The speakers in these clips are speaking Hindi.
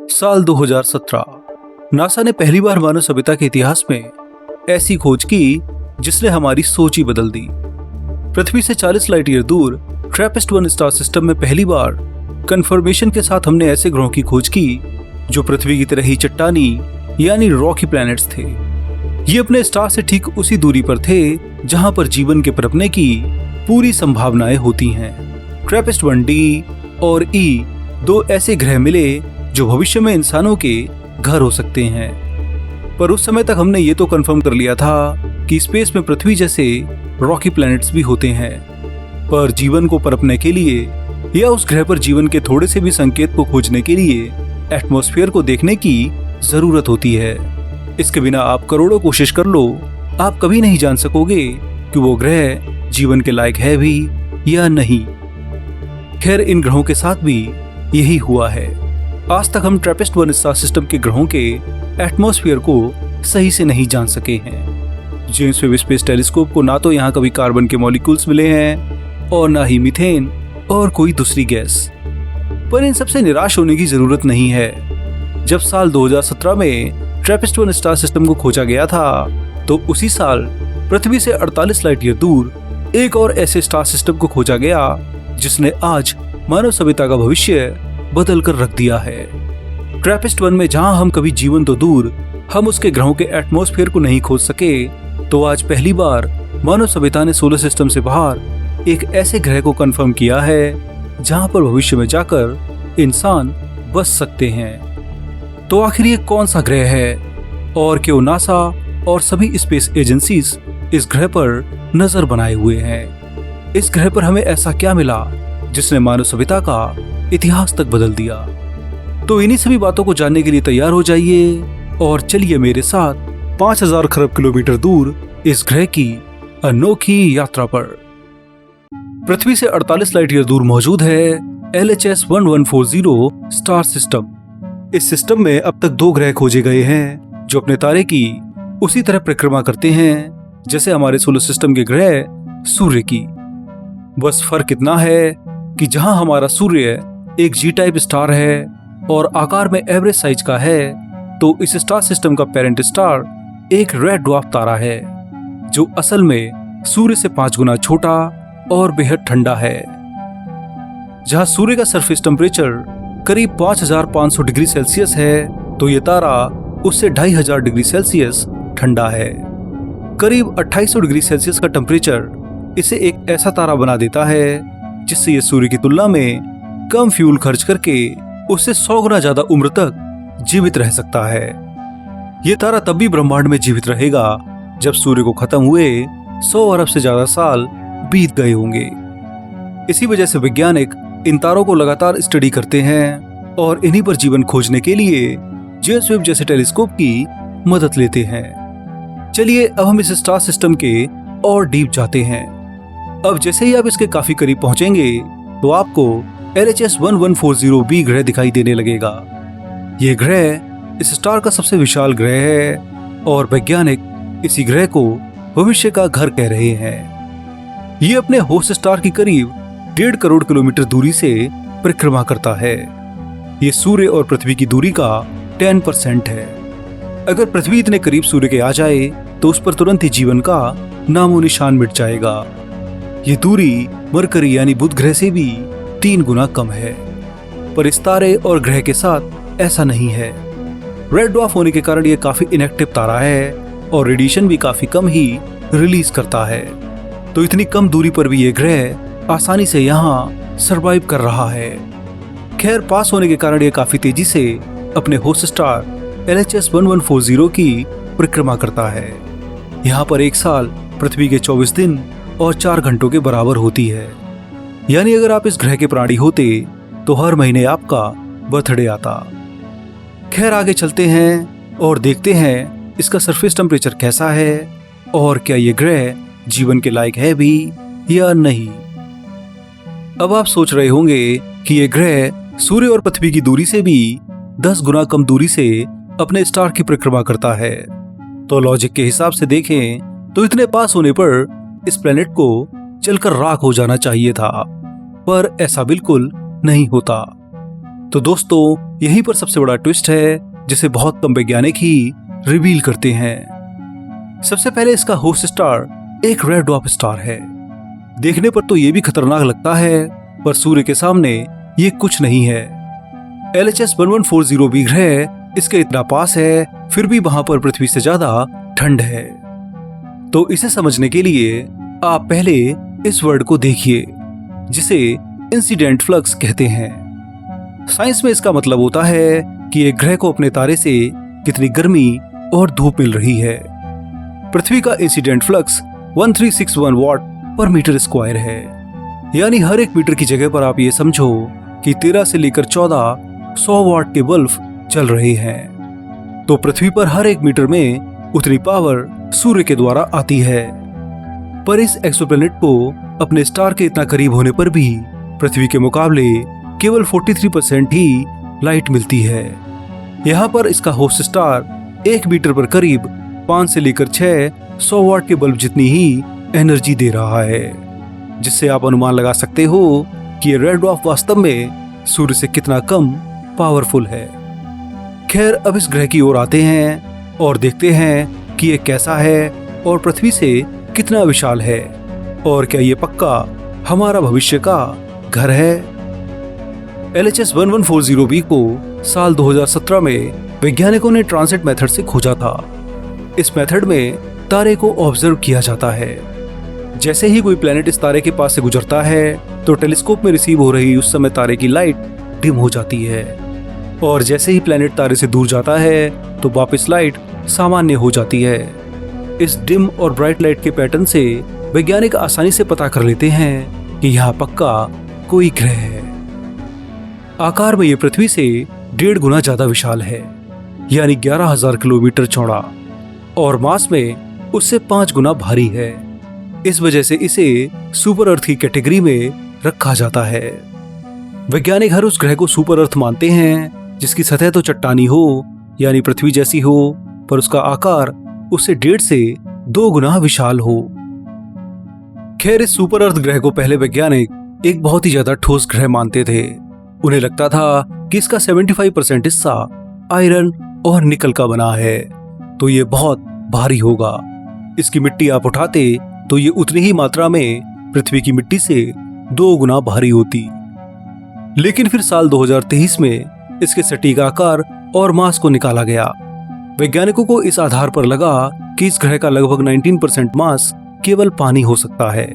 साल 2017 नासा ने पहली बार मानव सभ्यता के इतिहास में ऐसी खोज की जिसने हमारी सोच ही बदल दी। पृथ्वी से 40 लाइट ईयर दूर ट्रैपिस्ट-1 स्टार सिस्टम में पहली बार कंफर्मेशन के साथ हमने ऐसे ग्रहों की खोज की जो पृथ्वी की तरह ही चट्टानी यानी रॉकी प्लैनेट्स थे। ये अपने स्टार से ठीक उसी दूरी पर थे जहां पर जीवन के पनपने की पूरी संभावनाएं होती हैं। ट्रैपिस्ट-1d और E दो ऐसे ग्रह मिले जो भविष्य में इंसानों के घर हो सकते हैं। पर उस समय तक हमने ये तो कंफर्म कर लिया था कि स्पेस में पृथ्वी जैसे रॉकी प्लैनेट्स भी होते हैं, पर जीवन को पनपने के लिए या उस ग्रह पर जीवन के थोड़े से भी संकेत को खोजने के लिए एटमॉस्फेयर को देखने की जरूरत होती है। इसके बिना आप करोड़ों कोशिश कर लो, आप कभी नहीं जान सकोगे कि वो ग्रह जीवन के लायक है भी या नहीं। खैर, इन ग्रहों के साथ भी यही हुआ है। आज तक हम ट्रैपिस्ट-1 स्टार सिस्टम के ग्रहों के एटमॉस्फेयर को सही से नहीं जान सके हैं। जेम्स वेब स्पेस टेलीस्कोप को ना तो यहाँ कभी कार्बन के मॉलिक्यूल्स मिले हैं और ना ही मीथेन और कोई दूसरी गैस। पर इन सबसे निराश होने की जरूरत नहीं है। जब साल 2017 में ट्रैपिस्ट-1 स्टार सिस्टम को खोजा गया था तो उसी साल पृथ्वी से 48 लाइट ईयर दूर एक और ऐसे स्टार सिस्टम को खोजा गया जिसने आज मानव सभ्यता का भविष्य बदल कर रख दिया है। ट्रैपिस्ट-1 में जहां हम कभी जीवन तो दूर हम उसके ग्रहों के एटमॉस्फेयर को नहीं खोज सके, तो आज पहली बार मानव सभ्यता ने सोलर सिस्टम से बाहर एक ऐसे ग्रह को कंफर्म किया है जहां पर भविष्य में जाकर इंसान बस सकते हैं। तो आखिर ये कौन सा ग्रह है और क्यों नासा और सभी स्पेस एजेंसीज इस ग्रह पर नजर बनाए हुए हैं? इस ग्रह पर हमें ऐसा क्या मिला जिसने मानव सभ्यता का इतिहास तक बदल दिया? तो इन्हीं सभी बातों को जानने के लिए तैयार हो जाइए और चलिए मेरे साथ 5000 खरब किलोमीटर दूर इस ग्रह की अनोखी यात्रा पर। पृथ्वी से 48 लाइट ईयर दूर मौजूद है LHS 1140 स्टार सिस्टम। इस सिस्टम में अब तक 2 ग्रह खोजे गए हैं जो अपने तारे की उसी तरह परिक्रमा करते हैं जैसे हमारे सोलर सिस्टम के ग्रह सूर्य की। बस फर्क इतना है कि जहां हमारा सूर्य एक जी टाइप स्टार है और आकार में एवरेज साइज का है, तो इस स्टार सिस्टम का पेरेंट स्टार एक रेड ड्वार्फ तारा है जो असल में सूर्य से 5 गुना छोटा और बेहद ठंडा है। जहां सूर्य का सरफेस टेम्परेचर करीब 5500 डिग्री सेल्सियस है, तो ये तारा उससे 2500 डिग्री सेल्सियस ठंडा है। करीब 2800 डिग्री सेल्सियस का टेम्परेचर इसे एक ऐसा तारा बना देता है जिससे ये सूर्य की तुलना में कम फ्यूल खर्च करके उससे 100 गुना ज्यादा उम्र तक जीवित रह सकता है। ये तारा तब भी ब्रह्मांड में जीवित रहेगा जब सूर्य को खत्म हुए 100 अरब से ज्यादा साल बीत गए होंगे। इसी वजह से वैज्ञानिक इन तारों को लगातार स्टडी करते हैं और इन्हीं पर जीवन खोजने के लिए जेम्स वेब जैसे टेलीस्कोप की मदद लेते हैं। चलिए अब हम इस स्टार सिस्टम के और डीप जाते हैं। अब जैसे ही आप इसके काफी करीब पहुंचेंगे तो आपको LHS 1140b ग्रह दिखाई देने लगेगा। ये ग्रह इस स्टार का सबसे विशाल ग्रह है और वैज्ञानिक इसी ग्रह को भविष्य का घर कह रहे हैं। ये अपने होस्ट स्टार की करीब 1.5 करोड़ किलोमीटर दूरी से परिक्रमा करता है। ये सूर्य और पृथ्वी की दूरी का 10% है। अगर पृथ्वी इतने करीब सूर्य के आ जाए तो उस पर तुरंत ही जीवन का नामो निशान मिट जाएगा। ये दूरी मरकरी यानी बुध ग्रह से भी 3 गुना कम है। पर इस तारे और ग्रह के साथ ऐसा नहीं है। रेड ड्वार्फ होने के कारण ये काफी इनएक्टिव तारा है और रेडिएशन भी काफी कम ही रिलीज करता है। तो इतनी कम दूरी पर भी ये ग्रह आसानी से यहाँ सरवाइव कर रहा है। खैर, पास होने के कारण ये काफी तेजी से अपने होस्ट स्टार LHS 1140 की परिक्रमा करता है। यहाँ पर एक साल पृथ्वी के 24 दिन और 4 घंटों के बराबर होती है। यानी अगर आप इस ग्रह के प्राणी होते तो हर महीने आपका बर्थडे आता। खैर, आगे चलते हैं और देखते हैं इसका सरफेस टेम्परेचर कैसा है और क्या ये ग्रह जीवन के लायक है भी या नहीं। अब आप सोच रहे होंगे कि ये ग्रह सूर्य और पृथ्वी की दूरी से भी 10 गुना कम दूरी से अपने स्टार की परिक्रमा करता है। तो लॉजिक के हिसाब से देखें तो इतने पास होने पर इस प्लेनेट को जलकर राख हो जाना चाहिए था, पर ऐसा बिल्कुल नहीं होता। तो दोस्तों यहीं पर सबसे बड़ा ट्विस्ट है जिसे बहुत कम वैज्ञानिक ही रिवील करते हैं। सबसे पहले इसका होस्ट स्टार एक रेड ड्वार्फ स्टार है। देखने पर तो ये भी खतरनाक लगता है, पर सूर्य के सामने ये कुछ नहीं है। LHS 1140b ग्रह इसके इतना पास है, फिर भी वहां पर पृथ्वी से ज्यादा ठंड है। तो इसे समझने के लिए आप पहले इस वर्ड को देखिए जिसे इंसिडेंट फ्लक्स कहते हैं। साइंस में इसका मतलब होता है कि एक ग्रह को अपने तारे से कितनी गर्मी और धूप मिल रही है। पृथ्वी का इंसिडेंट फ्लक्स 1361 वॉट पर मीटर स्क्वायर है, यानी हर एक मीटर की जगह पर आप ये समझो कि 13 से लेकर 14 100 वॉट के बल्ब चल रहे हैं। तो पृथ्वी पर हर एक मीटर में उतनी पावर सूर्य के द्वारा आती है। पर इस एक्सोप्लैनेट को अपने स्टार के इतना करीब होने पर भी पृथ्वी के मुकाबले केवल 43% ही लाइट मिलती है। यहाँ पर इसका होस्ट स्टार एक मीटर पर करीब 5 से लेकर 6 100 वॉट के बल्ब जितनी ही एनर्जी दे रहा है, जिससे आप अनुमान लगा सकते हो कि ये रेड ड्वार्फ वास्तव में सूर्य से कितना कम पावरफुल है। खैर, अब इस ग्रह की ओर आते हैं और देखते हैं कि ये कैसा है और पृथ्वी से कितना विशाल है, और क्या ये पक्का हमारा भविष्य का घर है। LHS 1140b को साल 2017 में वैज्ञानिकों ने ट्रांसिट मेथड से खोजा था। इस मेथड में तारे को ऑब्जर्व किया जाता है। जैसे ही कोई प्लेनेट इस तारे के पास से गुजरता है तो टेलीस्कोप में रिसीव हो रही उस समय तारे की लाइट डिम हो जाती है, और जैसे ही प्लेनेट तारे से दूर जाता है तो वापस लाइट सामान्य हो जाती है। इस डिम और ब्राइट लाइट के पैटर्न से वैज्ञानिक आसानी से पता कर लेते हैं कि यहाँ पक्का कोई ग्रह है। आकार में ये पृथ्वी से 1.5 गुना ज्यादा विशाल है, यानी 11,000 किलोमीटर चौड़ा, और मास में उससे 5 गुना भारी है। इस वजह से इसे सुपर अर्थ की कैटेगरी में रखा जाता है। वैज्ञानिक हर उस ग्रह को सुपर अर्थ मानते हैं जिसकी सतह तो चट्टानी हो, यानी पृथ्वी जैसी हो, पर उसका आकार उससे 1.5 से 2 गुना विशाल हो। खैर, इस सुपर अर्थ ग्रह को पहले वैज्ञानिक एक बहुत ही ज्यादा ठोस ग्रह मानते थे। उन्हें लगता था कि इसका 75% हिस्सा आयरन और निकल का बना है, तो ये बहुत भारी होगा। इसकी मिट्टी आप उठाते तो ये उतनी ही मात्रा में पृथ्वी की मिट्टी से 2 गुना भारी होती। लेकिन फिर साल 2023 में इसके सटीक आकार और मास को निकाला गया। वैज्ञानिकों को इस आधार पर लगा कि इस ग्रह का लगभग 19% मास केवल पानी हो सकता है।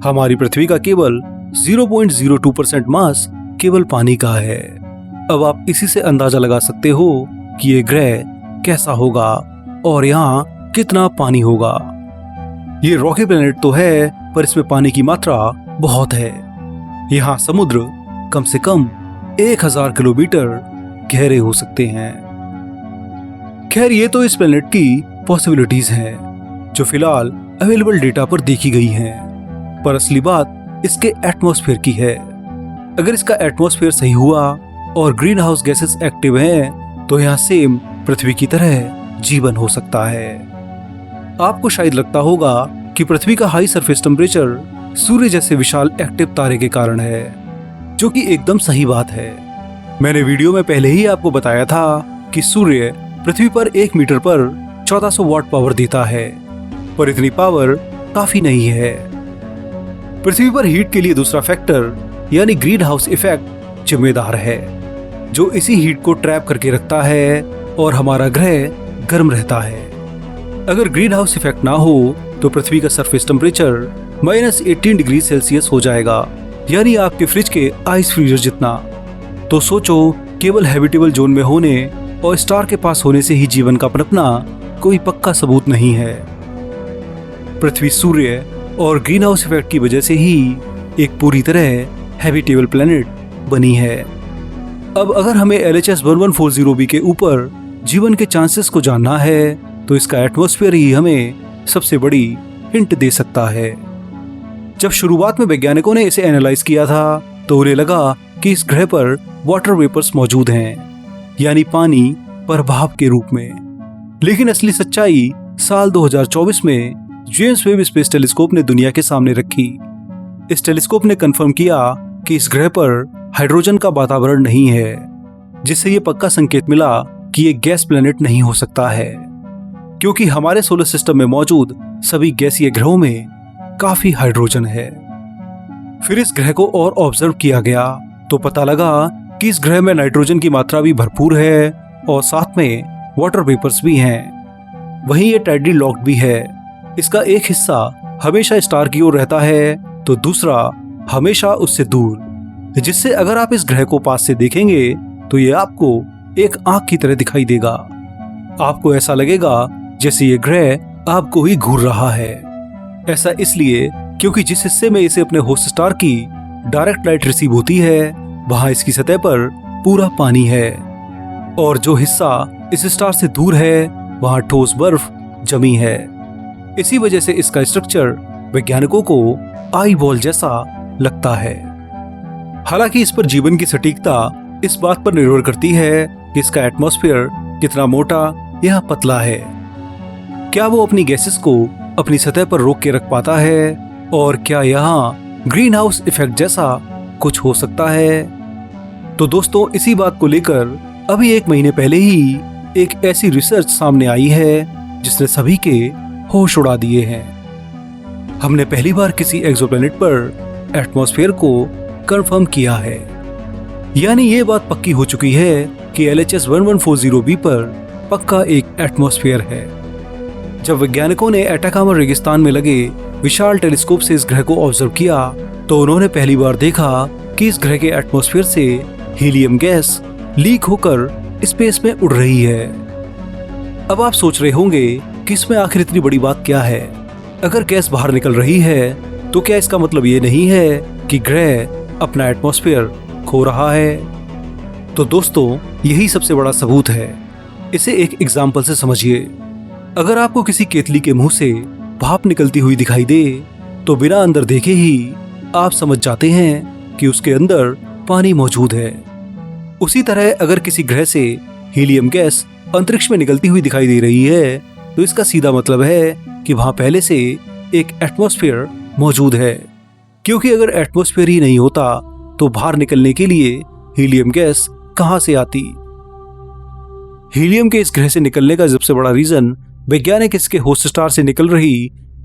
हमारी पृथ्वी का केवल 0.02% मास केवल पानी का है। अब आप इसी से अंदाजा लगा सकते हो कि ये ग्रह कैसा होगा और यहाँ कितना पानी होगा। ये रॉकी प्लेनेट तो है, पर इसमें पानी की मात्रा बहुत है। यहाँ समुद्र कम से कम 1000 किलोमीटर गहरे हो सकते हैं। खैर, ये तो इस प्लेनेट की पॉसिबिलिटीज हैं जो फिलहाल अवेलेबल डेटा पर देखी गई हैं, पर असली बात इसके एटमॉस्फेयर की है। अगर इसका एटमॉस्फेयर सही हुआ और ग्रीन हाउस गैसेस एक्टिव हैं, तो यहाँ सेम पृथ्वी की तरह जीवन हो सकता है। आपको शायद लगता होगा कि पृथ्वी का हाई सरफेस टेम्परेचर सूर्य जैसे विशाल एक्टिव तारे के कारण है, जो कि एकदम सही बात है। मैंने वीडियो में पहले ही आपको बताया था कि सूर्य पृथ्वी पर 1 मीटर पर 1400 वॉट पावर देता है, पर इतनी पावर काफी नहीं है। पृथ्वी पर हीट के लिए दूसरा फैक्टर यानी ग्रीन हाउस इफेक्ट जिम्मेदार है, जो इसी हीट को ट्रैप करके रखता है और हमारा ग्रह गर्म रहता है। अगर ग्रीन हाउस इफेक्ट ना हो तो पृथ्वी का सरफेस टेम्परेचर -18 डिग्री सेल्सियस हो जाएगा, यानी आपके फ्रिज के आइस फ्रीजर जितना। तो सोचो, केवल हैबिटेबल जोन में होने और स्टार के पास होने से ही जीवन का पनपना कोई पक्का सबूत नहीं है। पृथ्वी सूर्य और ग्रीन हाउस इफेक्ट की वजह से ही एक पूरी तरह हैबिटेबल प्लेनेट बनी है। अब अगर हमें LHS 1140b के ऊपर जीवन के चांसेस को जानना है तो इसका एटमॉस्फेयर ही हमें सबसे बड़ी हिंट दे सकता है। जब शुरुआत में वैज्ञानिकों ने इसे एनालाइज किया था तो उन्हें लगा कि इस ग्रह पर वाटर वेपर्स मौजूद हैं, यानी पानी प्रभाव के रूप में। लेकिन असली सच्चाई साल 2024 में जेम्स वेब स्पेस टेलीस्कोप ने दुनिया के सामने रखी। इस टेलीस्कोप ने कंफर्म किया कि इस ग्रह पर हाइड्रोजन का वातावरण नहीं है, जिससे ये पक्का संकेत मिला कि ये गैस प्लेनेट नहीं हो सकता है, क्योंकि हमारे सोलर सिस्टम में मौजूद सभी गैसीय ग्रहों में काफी हाइड्रोजन है। फिर इस ग्रह को और ऑब्जर्व किया गया तो पता लगा कि इस ग्रह में नाइट्रोजन की मात्रा भी भरपूर है और साथ में वाटर वेपर्स भी हैं। वहीं ये टाइडली लॉक्ड भी है। इसका एक हिस्सा हमेशा स्टार की ओर रहता है तो दूसरा हमेशा उससे दूर, जिससे अगर आप इस ग्रह को पास से देखेंगे तो ये आपको एक आंख की तरह दिखाई देगा। आपको ऐसा लगेगा जैसे ये ग्रह आपको ही घूर रहा है। ऐसा इसलिए क्योंकि जिस हिस्से में इसे अपने होस्ट स्टार की डायरेक्ट लाइट रिसीव होती है वहां इसकी सतह पर पूरा पानी है, और जो हिस्सा इस स्टार से दूर है वहां ठोस बर्फ जमी है। इसी वजह से इसका स्ट्रक्चर वैज्ञानिकों को आई बॉल जैसा लगता है। हालांकि इस पर जीवन की सटीकता इस बात पर निर्भर करती है कि इसका एटमॉस्फेयर कितना मोटा या पतला है। क्या वो अपनी गैसेस को अपनी सतह पर रोक के रख पाता है, और क्या यहाँ ग्रीन हाउस इफेक्ट जैसा कुछ हो सकता है। तो दोस्तों, इसी बात को लेकर अभी 1 महीने पहले ही एक ऐसी रिसर्च सामने आई है जिसने सभी के होश उड़ा दिए हैं। हमने पहली बार किसी एक्सोप्लैनेट पर एटमॉस्फेयर को कंफर्म किया है, यानी ये बात पक्की हो चुकी है कि LHS 1140b पर पक्का एक एटमॉस्फेयर है। जब वैज्ञानिकों ने एटाकामा रेगिस्तान में लगे विशाल टेलीस्कोप से इस ग्रह को ऑब्जर्व किया तो उन्होंने पहली बार देखा कि इस ग्रह के एटमॉस्फेयर से हीलियम गैस लीक होकर स्पेस में उड़ रही है। अब आप सोच रहे होंगे कि इसमें आखिर इतनी बड़ी बात क्या है। अगर गैस बाहर निकल रही है तो क्या इसका मतलब ये नहीं है कि ग्रह अपना एटमॉस्फेयर खो रहा है? तो दोस्तों, यही सबसे बड़ा सबूत है। इसे एक एग्जाम्पल से समझिए। अगर आपको किसी केतली के मुंह से भाप निकलती हुई दिखाई दे तो बिना अंदर देखे ही आप समझ जाते हैं कि उसके अंदर पानी मौजूद है। उसी तरह अगर किसी ग्रह से हीलियम गैस अंतरिक्ष में निकलती हुई दिखाई दे रही है तो इसका सीधा मतलब है कि वहां पहले से एक एटमॉस्फेयर मौजूद है, क्योंकि अगर एटमॉस्फेयर ही नहीं होता तो बाहर निकलने के लिए हीलियम गैस कहां से आती। हीलियम के इस ग्रह से निकलने का सबसे बड़ा रीजन वैज्ञानिक इसके होस्ट स्टार से निकल रही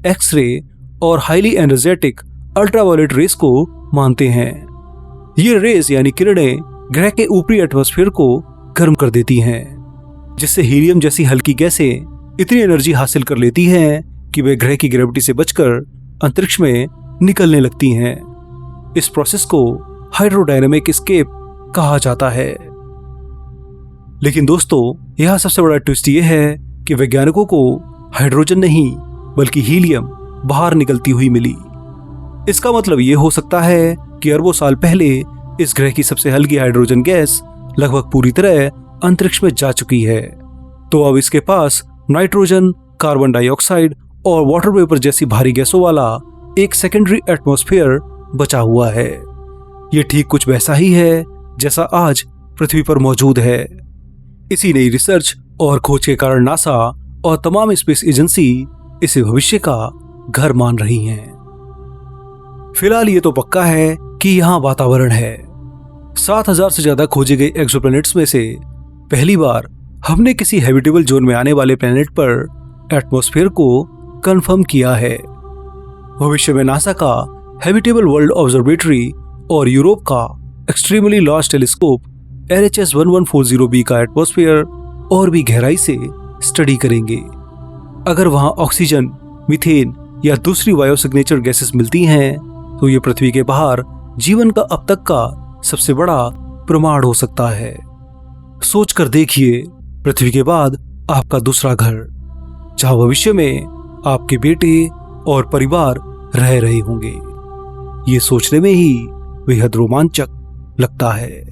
एक्सरे और हाईली एनर्जेटिक अल्ट्रावायलेट रेस को मानते हैं। ये रेस यानी किरणें ग्रह के ऊपरी एटमॉस्फेयर को गर्म कर देती हैं, जिससे हीलियम जैसी हल्की गैसें इतनी एनर्जी हासिल कर लेती हैं कि वे ग्रह की ग्रेविटी से बचकर अंतरिक्ष में निकलने लगती हैं। इस प्रोसेस को हाइड्रोडायनेमिक एस्केप कहा जाता है। लेकिन दोस्तों, यह सबसे बड़ा ट्विस्ट ये है कि वैज्ञानिकों को हाइड्रोजन नहीं बल्कि हीलियम बाहर निकलती हुई मिली। इसका मतलब ये हो सकता है कि अरबों साल पहले इस ग्रह की सबसे हल्की हाइड्रोजन गैस लगभग पूरी तरह अंतरिक्ष में जा चुकी है। तो अब इसके पास नाइट्रोजन, कार्बन डाइऑक्साइड और वाटर वेपर जैसी भारी गैसों वाला एक सेकेंडरी एटमॉस्फेयर बचा हुआ है। ये ठीक कुछ वैसा ही है जैसा आज पृथ्वी पर मौजूद है। इसी नई रिसर्च और खोज के कारण नासा और तमाम स्पेस एजेंसी इसे भविष्य का घर मान रही हैं। फिलहाल ये तो पक्का है कि यहाँ वातावरण है। 7000 से ज्यादा खोजे गए एक्सोप्लैनेट्स में से पहली बार हमने किसी हैबिटेबल जोन में आने वाले प्लेनेट पर एटमॉस्फेयर को कंफर्म किया है। भविष्य में नासा का हैबिटेबल वर्ल्ड ऑब्जर्वेटरी और यूरोप का extremely large telescope LHS 1140b का एटमॉस्फेयर और भी गहराई से स्टडी करेंगे। अगर वहां ऑक्सीजन, मीथेन या दूसरी बायो सिग्नेचर गैसेस मिलती हैं तो ये पृथ्वी के बाहर जीवन का अब तक का सबसे बड़ा प्रमाण हो सकता है। सोच कर देखिए, पृथ्वी के बाद आपका दूसरा घर, जहां भविष्य में आपके बेटे और परिवार रह रहे होंगे। ये सोचने में ही बेहद रोमांचक लगता है।